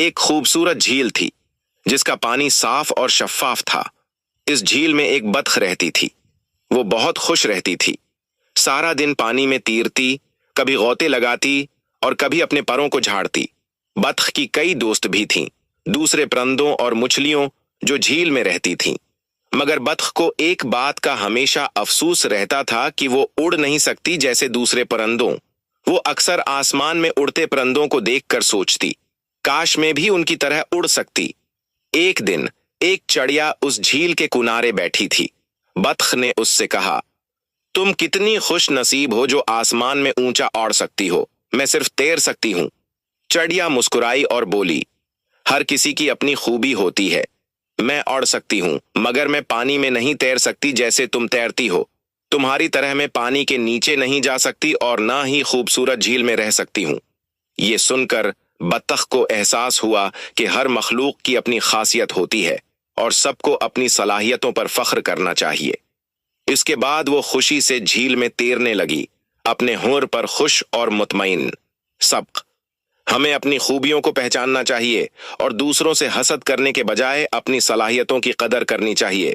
ایک خوبصورت جھیل تھی جس کا پانی صاف اور شفاف تھا۔ اس جھیل میں ایک بطخ رہتی تھی۔ وہ بہت خوش رہتی تھی، سارا دن پانی میں تیرتی، کبھی غوطے لگاتی اور کبھی اپنے پروں کو جھاڑتی۔ بطخ کی کئی دوست بھی تھیں، دوسرے پرندوں اور مچھلیوں جو جھیل میں رہتی تھیں، مگر بطخ کو ایک بات کا ہمیشہ افسوس رہتا تھا کہ وہ اڑ نہیں سکتی جیسے دوسرے پرندوں۔ وہ اکثر آسمان میں اڑتے پرندوں کو دیکھ کر سوچتی، کاش میں بھی ان کی طرح اڑ سکتی۔ ایک دن ایک چڑیا اس جھیل کے کنارے بیٹھی تھی۔ بطخ نے اس سے کہا، تم کتنی خوش نصیب ہو جو آسمان میں اونچا اڑ سکتی ہو، میں صرف تیر سکتی ہوں۔ چڑیا مسکرائی اور بولی، ہر کسی کی اپنی خوبی ہوتی ہے، میں اڑ سکتی ہوں مگر میں پانی میں نہیں تیر سکتی جیسے تم تیرتی ہو۔ تمہاری طرح میں پانی کے نیچے نہیں جا سکتی اور نہ ہی خوبصورت جھیل میں رہ سکتی ہوں۔ یہ سن کر بطخ کو احساس ہوا کہ ہر مخلوق کی اپنی خاصیت ہوتی ہے اور سب کو اپنی صلاحیتوں پر فخر کرنا چاہیے۔ اس کے بعد وہ خوشی سے جھیل میں تیرنے لگی، اپنے ہنر پر خوش اور مطمئن۔ سبق: ہمیں اپنی خوبیوں کو پہچاننا چاہیے اور دوسروں سے حسد کرنے کے بجائے اپنی صلاحیتوں کی قدر کرنی چاہیے۔